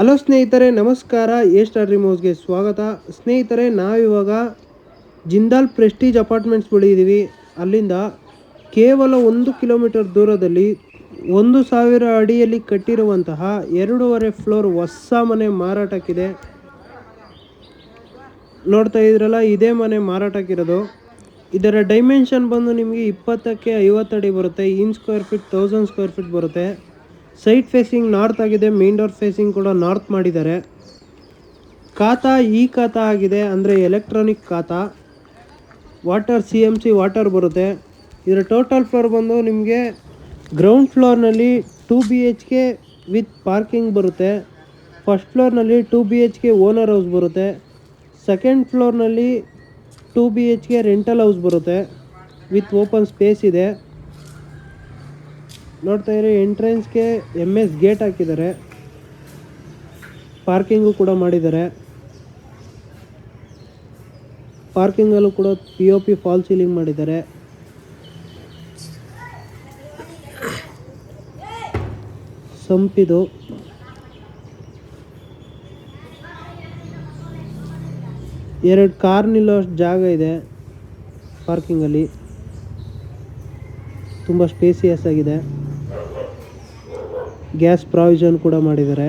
Hello ಸ್ನೇಹಿತರೆ, ನಮಸ್ಕಾರ. A star ರಿಮೋಟ್ಸ್ಗೆ ಸ್ವಾಗತ. ಸ್ನೇಹಿತರೆ, ನಾವಿವಾಗ ಜಿಂದಾಲ್ ಪ್ರೆಸ್ಟೀಜ್ ಅಪಾರ್ಟ್ಮೆಂಟ್ಸ್ ಬಳಿ ಇದ್ದೀವಿ. ಅಲ್ಲಿಂದ ಕೇವಲ 1 ಕಿಲೋಮೀಟರ್ ದೂರದಲ್ಲಿ 1000 ಅಡಿಯಲ್ಲಿ ಕಟ್ಟಿರುವಂತಹ 2.5 ಫ್ಲೋರ್ ಹೊಸ ಮನೆ ಮಾರಾಟಕ್ಕಿದೆ. ನೋಡ್ತಾ ಇದ್ರಲ್ಲ, ಇದೇ ಮನೆ ಮಾರಾಟಕ್ಕಿರೋದು. ಇದರ ಡೈಮೆನ್ಷನ್ ಬಂದು ನಿಮಗೆ 20ಕ್ಕೆ 50 ಅಡಿ ಬರುತ್ತೆ. ಇನ್ ಸ್ಕ್ವೇರ್ ಫೀಟ್ 1000 ಸ್ಕ್ವೇರ್ ಫೀಟ್ ಬರುತ್ತೆ. ಸೈಟ್ ಫೇಸಿಂಗ್ ನಾರ್ತ್ ಆಗಿದೆ. ಮೇನ್ ಡೋರ್ ಫೇಸಿಂಗ್ ಕೂಡ ನಾರ್ತ್ ಮಾಡಿದ್ದಾರೆ. ಖಾತಾ ಖಾತಾ ಆಗಿದೆ, ಅಂದರೆ ಎಲೆಕ್ಟ್ರಾನಿಕ್ ಖಾತಾ. ವಾಟರ್ CMC ವಾಟರ್ ಬರುತ್ತೆ. ಇದರ ಟೋಟಲ್ ಫ್ಲೋರ್ ಬಂದು ನಿಮಗೆ ಗ್ರೌಂಡ್ ಫ್ಲೋರ್ನಲ್ಲಿ 2 BHK ವಿತ್ ಪಾರ್ಕಿಂಗ್ ಬರುತ್ತೆ. ಫಸ್ಟ್ ಫ್ಲೋರ್ನಲ್ಲಿ 2 BHK ಓನರ್ ಹೌಸ್ ಬರುತ್ತೆ. ಸೆಕೆಂಡ್ ಫ್ಲೋರ್ನಲ್ಲಿ 2 BHK ರೆಂಟಲ್ ಹೌಸ್ ಬರುತ್ತೆ ವಿತ್ ಓಪನ್ ಸ್ಪೇಸ್ ಇದೆ. ನೋಡ್ತಾ ಇರಿ, ಎಂಟ್ರೆನ್ಸ್ಗೆ MS ಗೇಟ್ ಹಾಕಿದ್ದಾರೆ. ಪಾರ್ಕಿಂಗು ಕೂಡ ಮಾಡಿದ್ದಾರೆ. ಪಾರ್ಕಿಂಗಲ್ಲೂ ಕೂಡ POP ಫಾಲ್ ಸೀಲಿಂಗ್ ಮಾಡಿದ್ದಾರೆ. ಸಂಪಿದು 2 ಕಾರ್ ನಿಲ್ಲೋಷ್ಟು ಜಾಗ ಇದೆ. ಪಾರ್ಕಿಂಗಲ್ಲಿ ತುಂಬ ಸ್ಪೇಸಿಯಸ್ ಆಗಿದೆ. ಗ್ಯಾಸ್ ಪ್ರಾವಿಷನ್ ಕೂಡ ಮಾಡಿದ್ದಾರೆ.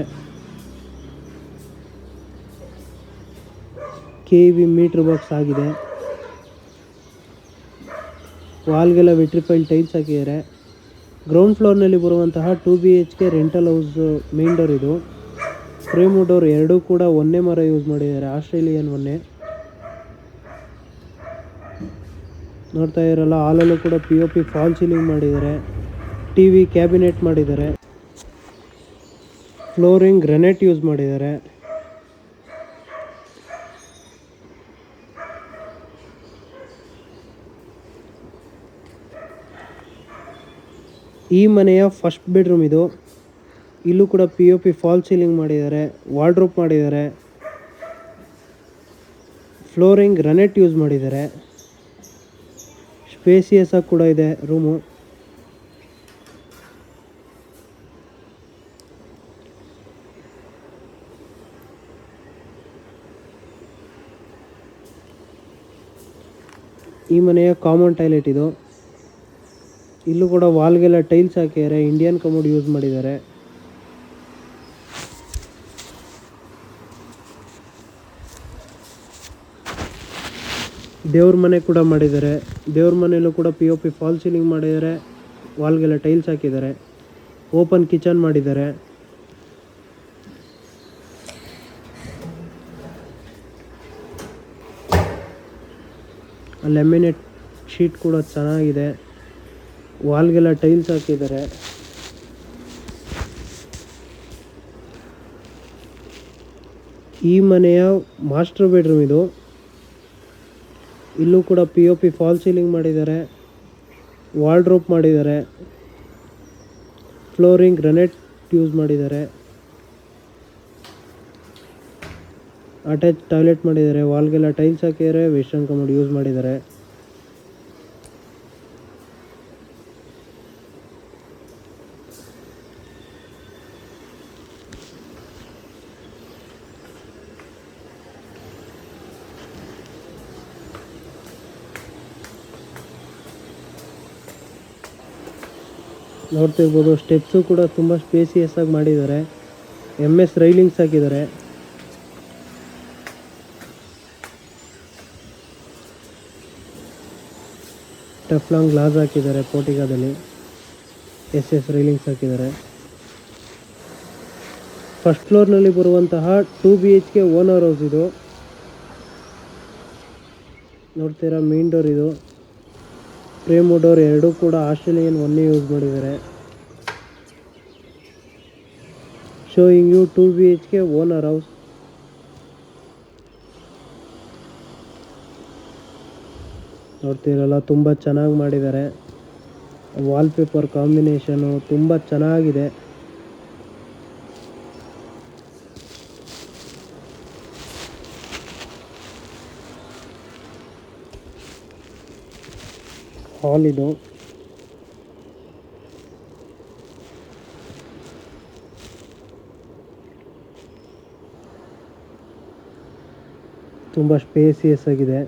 KV ಮೀಟರ್ ಬಾಕ್ಸ್ ಆಗಿದೆ. ವಾಲ್ಗೆಲ್ಲ ವಿಟ್ರಿಫೈಲ್ ಟೈಲ್ಸ್ ಹಾಕಿದ್ದಾರೆ. ಗ್ರೌಂಡ್ ಫ್ಲೋರ್ನಲ್ಲಿ ಬರುವಂತಹ 2 BHK rental house main door ಇದು. ಫ್ರೇಮ್ ಡೋರ್ ಎರಡೂ ಕೂಡ ಒಂದೇ ಮರ ಯೂಸ್ ಮಾಡಿದ್ದಾರೆ, ಆಸ್ಟ್ರೇಲಿಯನ್ ಒಂದೇ. ನೋಡ್ತಾ ಇರಲ್ಲ, ಹಾಲಲ್ಲೂ ಕೂಡ POP ಫಾಲ್ ಸೀಲಿಂಗ್ ಮಾಡಿದ್ದಾರೆ. TV ಕ್ಯಾಬಿನೆಟ್ ಮಾಡಿದ್ದಾರೆ. ಫ್ಲೋರಿಂಗ್ ಗ್ರಾನೈಟ್ ಯೂಸ್ ಮಾಡಿದ್ದಾರೆ. ಈ ಮನೆಯ ಫಸ್ಟ್ ಬೆಡ್ರೂಮ್ ಇದು. ಇಲ್ಲೂ ಕೂಡ POP ಫಾಲ್ ಸೀಲಿಂಗ್ ಮಾಡಿದ್ದಾರೆ. ವಾರ್ಡ್ರೋಬ್ ಮಾಡಿದ್ದಾರೆ. ಫ್ಲೋರಿಂಗ್ ಗ್ರಾನೈಟ್ ಯೂಸ್ ಮಾಡಿದ್ದಾರೆ. ಸ್ಪೇಸಿಯಸ್ ಆಗಿ ಕೂಡ ಇದೆ ರೂಮು. ಈ ಮನೆಯ ಕಾಮನ್ ಟಾಯ್ಲೆಟ್ ಇದು. ಇಲ್ಲೂ ಕೂಡ ವಾಲ್ಗೆಲ್ಲ ಟೈಲ್ಸ್ ಹಾಕಿದ್ದಾರೆ. ಇಂಡಿಯನ್ ಕಮೋಡ್ ಯೂಸ್ ಮಾಡಿದ್ದಾರೆ. ದೇವ್ರ ಮನೆ ಕೂಡ ಮಾಡಿದ್ದಾರೆ. ದೇವ್ರ ಮನೆಯಲ್ಲೂ ಕೂಡ POP ಫಾಲ್ ಸೀಲಿಂಗ್ ಮಾಡಿದ್ದಾರೆ. ವಾಲ್ಗೆಲ್ಲ ಟೈಲ್ಸ್ ಹಾಕಿದ್ದಾರೆ. ಓಪನ್ ಕಿಚನ್ ಮಾಡಿದ್ದಾರೆ. ಲ್ಯಾಮಿನೇಟ್ ಶೀಟ್ ಕೂಡ ಚೆನ್ನಾಗಿದೆ. ವಾಲ್ಗೆಲ್ಲ ಟೈಲ್ಸ್ ಹಾಕಿದ್ದಾರೆ. ಈ ಮನೆಯ ಮಾಸ್ಟರ್ ಬೆಡ್ರೂಮ್ ಇದು. ಇಲ್ಲೂ ಕೂಡ POP ಫಾಲ್ ಸೀಲಿಂಗ್ ಮಾಡಿದ್ದಾರೆ. ವಾರ್ಡ್ರೋಬ್ ಮಾಡಿದ್ದಾರೆ. ಫ್ಲೋರಿಂಗ್ ಗ್ರಾನೈಟ್ ಯೂಸ್ ಮಾಡಿದ್ದಾರೆ. ಅಟ್ಯಾಚ್ ಟಾಯ್ಲೆಟ್ ಮಾಡಿದ್ದಾರೆ. ವಾಲ್ಗೆಲ್ಲ ಟೈಲ್ಸ್ ಹಾಕಿದ್ದಾರೆ. ವೆಸ್ಟರ್ನ್ ಕಮೋಡ್ ಯೂಸ್ ಮಾಡಿದ್ದಾರೆ. ನೋಡ್ತಿರ್ಬೋದು, ಸ್ಟೆಪ್ಸು ಕೂಡ ತುಂಬ ಸ್ಪೇಸಿಯಸ್ ಆಗಿ ಮಾಡಿದ್ದಾರೆ. MS ರೈಲಿಂಗ್ಸ್ ಹಾಕಿದ್ದಾರೆ. ಟೆಫ್ಲಾನ್ ಗ್ಲಾಸ್ ಹಾಕಿದ್ದಾರೆ. ಪೋರ್ಟಿಗಾದಲ್ಲಿ SS ರೈಲಿಂಗ್ಸ್ ಹಾಕಿದ್ದಾರೆ. ಫಸ್ಟ್ ಫ್ಲೋರ್ನಲ್ಲಿ ಬರುವಂತಹ 2 BHK ಓನರ್ ಹೌಸ್ ಇದು. ನೋಡ್ತೀರಾ, ಮೇನ್ ಡೋರ್ ಇದು. ಫ್ರೇಮ್ ಡೋರ್ ಎರಡೂ ಕೂಡ ಆಸ್ಟ್ರೇಲಿಯನ್ ಒಂದೇ ಯೂಸ್ ಮಾಡಿದ್ದಾರೆ. Showing you 2 BHK owner house. ನೋಡ್ತೀರಲ್ಲ, ತುಂಬ ಚೆನ್ನಾಗಿ ಮಾಡಿದ್ದಾರೆ. ವಾಲ್ಪೇಪರ್ ಕಾಂಬಿನೇಷನು ತುಂಬ ಚೆನ್ನಾಗಿದೆ. ಹಾಲ್ ಇದು. ತುಂಬ ಸ್ಪೇಸಿಯಸ್ ಆಗಿದೆ.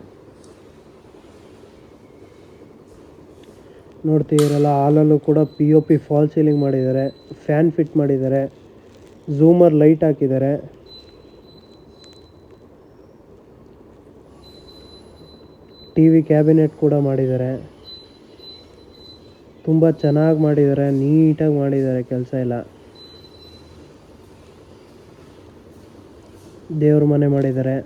ನೋಡ್ತಿದ್ದೀರಲ್ಲ, ಹಾಲಲ್ಲೂ ಕೂಡ POP ಫಾಲ್ ಸೀಲಿಂಗ್ ಮಾಡಿದ್ದಾರೆ, ಫ್ಯಾನ್ ಫಿಟ್ ಮಾಡಿದ್ದಾರೆ, ಝೂಮರ್ ಲೈಟ್ ಹಾಕಿದ್ದಾರೆ, TV ಕ್ಯಾಬಿನೆಟ್ ಕೂಡ ಮಾಡಿದ್ದಾರೆ. ತುಂಬ ಚೆನ್ನಾಗಿ ಮಾಡಿದ್ದಾರೆ, ನೀಟಾಗಿ ಮಾಡಿದ್ದಾರೆ ಕೆಲಸ ಎಲ್ಲ. ದೇವ್ರ ಮನೆ ಮಾಡಿದ್ದಾರೆ.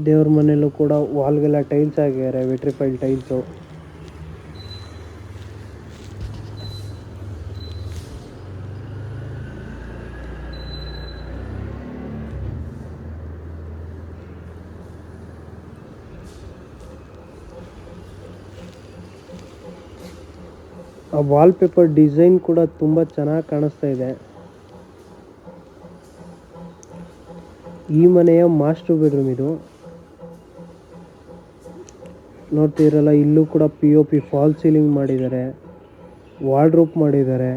ದೇವ್ರ ಮನೆಯಲ್ಲೂ ಕೂಡ ವಾಲ್ಗೆಲ್ಲ ಟೈಲ್ಸ್ ಹಾಕಿದ್ದಾರೆ, ವಿಟ್ರಿಫೈಲ್ ಟೈಲ್ಸು. ಆ ವಾಲ್ಪೇಪರ್ ಡಿಸೈನ್ ಕೂಡ ತುಂಬ ಚೆನ್ನಾಗಿ ಕಾಣಿಸ್ತಾ ಇದೆ. ಈ ಮನೆಯ ಮಾಸ್ಟರ್ ಬೆಡ್ರೂಮ್ ಇದು. ನೋಡ್ತಿರಲ್ಲ, ಇಲ್ಲೂ ಕೂಡ POP ಫಾಲ್ ಸೀಲಿಂಗ್ ಮಾಡಿದ್ದಾರೆ, ವಾರ್ಡ್ರೋಬ್ ಮಾಡಿದ್ದಾರೆ,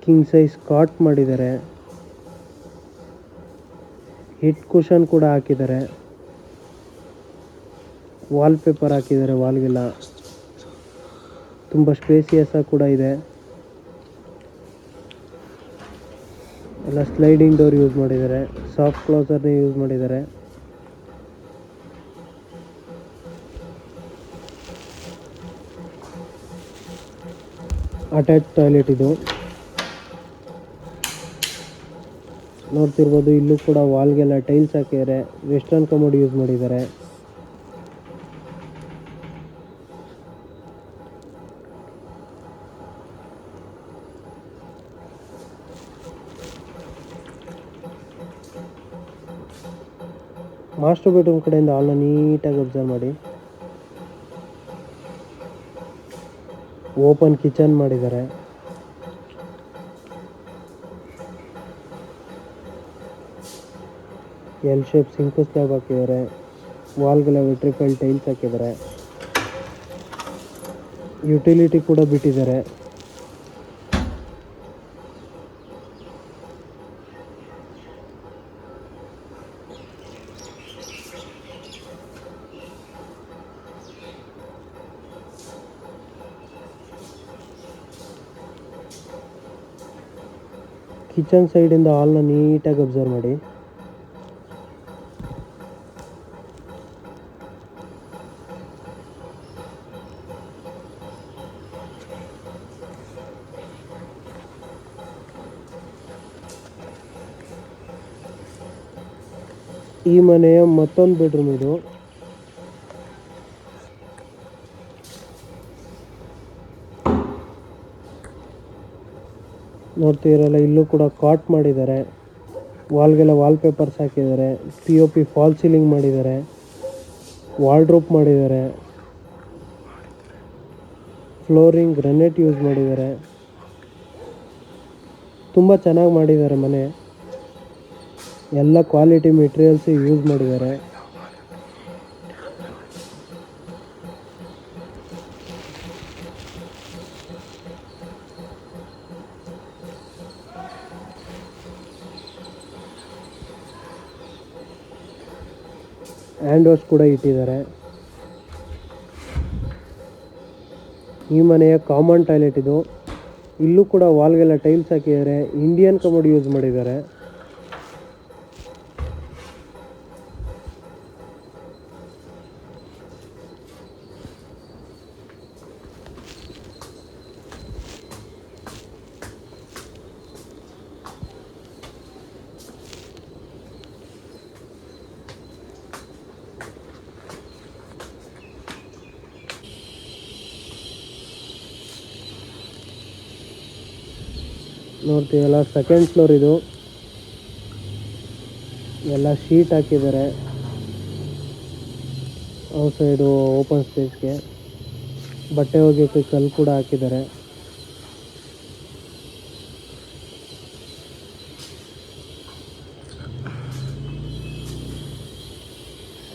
ಕಿಂಗ್ ಸೈಜ್ ಕಾಟ್ ಮಾಡಿದ್ದಾರೆ, ಹಿಟ್ ಕುಷನ್ ಕೂಡ ಹಾಕಿದ್ದಾರೆ, ವಾಲ್ಪೇಪರ್ ಹಾಕಿದ್ದಾರೆ ವಾಲ್ಗೆಲ್ಲ. ತುಂಬ ಸ್ಪೇಸಿಯಸ್ ಕೂಡ ಇದೆ. ಎಲ್ಲ ಸ್ಲೈಡಿಂಗ್ ಡೋರ್ ಯೂಸ್ ಮಾಡಿದ್ದಾರೆ, ಸಾಫ್ಟ್ ಕ್ಲೋಸರ್ನೇ ಯೂಸ್ ಮಾಡಿದ್ದಾರೆ. ಅಟ್ಯಾಚ್ ಟಾಯ್ಲೆಟ್ ಇದು. ನೋಡ್ತಿರ್ಬೋದು, ಇಲ್ಲೂ ಕೂಡ ವಾಲ್ಗೆಲ್ಲ ಟೈಲ್ಸ್ ಹಾಕಿದ್ದಾರೆ, ವೆಸ್ಟರ್ನ್ ಕಮೋಡ್ ಯೂಸ್ ಮಾಡಿದ್ದಾರೆ. ಮಾಸ್ಟರ್ ಬೆಡ್ರೂಮ್ ಕಡೆಯಿಂದ ಹಾಲ್ನ ನೀಟಾಗಿ ಅಬ್ಸರ್ವ್ ಮಾಡಿ. ಓಪನ್ ಕಿಚನ್ ಮಾಡಿದ್ದಾರೆ. ಎಲ್ ಶೇಪ್ ಸಿಂಕ್ ಸ್ಲ್ಯಾಬ್ ಹಾಕಿದ್ದಾರೆ, ವಾಲ್ಗೆಲ್ಲ ವಿಟ್ರಿಫೈಲ್ ಟೈಲ್ಸ್ ಹಾಕಿದ್ದಾರೆ, ಯುಟಿಲಿಟಿ ಕೂಡ ಬಿಟ್ಟಿದ್ದಾರೆ. ಕಿಚನ್ ಸೈಡಿಂದ ಹಾಲ್ನ ನೀಟಾಗಿ ಅಬ್ಸರ್ವ್ ಮಾಡಿ. ಈ ಮನೆಯ ಮತ್ತೊಂದು ಬೆಡ್ರೂಮ್ ಇದು. ನೋಡ್ತಿರಲ್ಲ, ಇಲ್ಲೂ ಕೂಡ ಕಾಟ್ ಮಾಡಿದ್ದಾರೆ, ವಾಲ್ಗೆಲ್ಲ ವಾಲ್ಪೇಪರ್ಸ್ ಹಾಕಿದ್ದಾರೆ, POP ಫಾಲ್ ಸೀಲಿಂಗ್ ಮಾಡಿದ್ದಾರೆ, ವಾರ್ಡ್ರೋಬ್ ಮಾಡಿದ್ದಾರೆ, ಫ್ಲೋರಿಂಗ್ ಗ್ರನೆಟ್ ಯೂಸ್ ಮಾಡಿದ್ದಾರೆ. ತುಂಬ ಚೆನ್ನಾಗಿ ಮಾಡಿದ್ದಾರೆ ಮನೆ. ಎಲ್ಲ ಕ್ವಾಲಿಟಿ ಮೆಟೀರಿಯಲ್ಸ್ ಯೂಸ್ ಮಾಡಿದ್ದಾರೆ. ಹ್ಯಾಂಡ್ ವಾಶ್ ಕೂಡ ಇಟ್ಟಿದ್ದಾರೆ. ಈ ಮನೆಯ ಕಾಮನ್ ಟಾಯ್ಲೆಟ್ ಇದು. ಇಲ್ಲೂ ಕೂಡ ವಾಲ್ಗೆಲ್ಲ ಟೈಲ್ಸ್ ಹಾಕಿದ್ದಾರೆ, ಇಂಡಿಯನ್ ಕಮೋಡ್ ಯೂಸ್ ಮಾಡಿದ್ದಾರೆ. ನೋಡ್ತೀವಲ್ಲ, ಸೆಕೆಂಡ್ ಫ್ಲೋರ್ ಇದು. ಎಲ್ಲ ಶೀಟ್ ಹಾಕಿದ್ದಾರೆ. ಔಟ್ ಸೈಡು ಓಪನ್ ಸ್ಪೇಸ್ಗೆ ಬಟ್ಟೆ ಒಗೆಯೋಕ್ಕೆ ಕಲ್ಲು ಕೂಡ ಹಾಕಿದ್ದಾರೆ.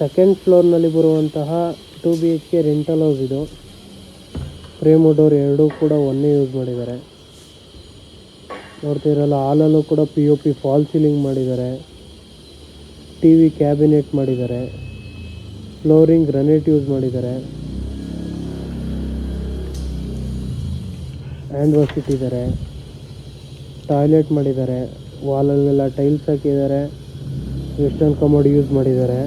ಸೆಕೆಂಡ್ ಫ್ಲೋರ್ನಲ್ಲಿ ಬರುವಂತಹ 2 BHK ರೆಂಟಲ್ ಹೌಸ್ ಇದು. ಫ್ರೇಮ್ ಡೋರ್ ಎರಡೂ ಕೂಡ ಒಂದೇ ಯೂಸ್ ಮಾಡಿದ್ದಾರೆ. ನೋಡ್ತಿರಲ್ಲ, ಹಾಲಲ್ಲೂ ಕೂಡ POP ಫಾಲ್ ಸೀಲಿಂಗ್ ಮಾಡಿದ್ದಾರೆ. TV ಕ್ಯಾಬಿನೆಟ್ ಮಾಡಿದ್ದಾರೆ. ಫ್ಲೋರಿಂಗ್ ಗ್ರನೈಟ್ ಯೂಸ್ ಮಾಡಿದ್ದಾರೆ. ಹ್ಯಾಂಡ್ ವಾಶ್ ಇಟ್ಟಿದ್ದಾರೆ. ಟಾಯ್ಲೆಟ್ ಮಾಡಿದ್ದಾರೆ. ವಾಲಲ್ಲೆಲ್ಲ ಟೈಲ್ಸ್ ಹಾಕಿದ್ದಾರೆ. ವೆಸ್ಟರ್ನ್ ಕಮೋಡ್ ಯೂಸ್ ಮಾಡಿದ್ದಾರೆ.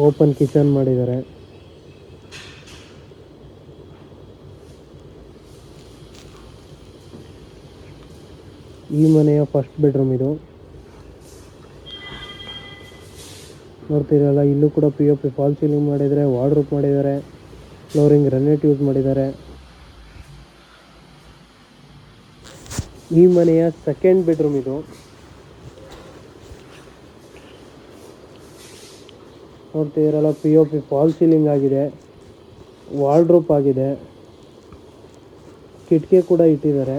ಓಪನ್ ಕಿಚನ್ ಮಾಡಿದ್ದಾರೆ. ಈ ಮನೆಯ ಫಸ್ಟ್ ಬೆಡ್ರೂಮ್ ಇದು. ನೋಡ್ತಿರಲ್ಲ, ಇಲ್ಲೂ ಕೂಡ POP ಫಾಲ್ ಸೀಲಿಂಗ್ ಮಾಡಿದ್ದಾರೆ. ವಾರ್ಡ್ರೋಬ್ ಮಾಡಿದ್ದಾರೆ. ಫ್ಲೋರಿಂಗ್ ಗ್ರನೈಟ್ ಯೂಸ್ ಮಾಡಿದ್ದಾರೆ. ಈ ಮನೆಯ ಸೆಕೆಂಡ್ ಬೆಡ್ರೂಮ್ ಇದು. ನೋಡ್ತಿರಲ್ಲ, POP ಫಾಲ್ ಸೀಲಿಂಗ್ ಆಗಿದೆ. ವಾರ್ಡ್ರೋಬ್ ಆಗಿದೆ. ಕಿಟಕಿ ಕೂಡ ಇಟ್ಟಿದ್ದಾರೆ.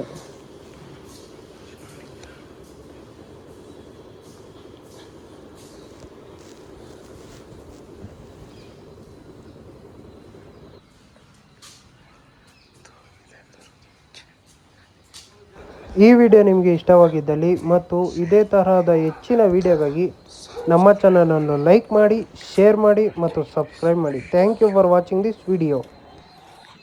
ಈ ವಿಡಿಯೋ ನಿಮಗೆ ಇಷ್ಟವಾಗಿದ್ದಲ್ಲಿ ಮತ್ತು ಇದೇ ತರಹದ ಹೆಚ್ಚಿನ ವಿಡಿಯೋಗಾಗಿ ನಮ್ಮ ಚಾನಲನ್ನು ಲೈಕ್ ಮಾಡಿ, ಶೇರ್ ಮಾಡಿ ಮತ್ತು ಸಬ್ಸ್ಕ್ರೈಬ್ ಮಾಡಿ. Thank you for watching this video.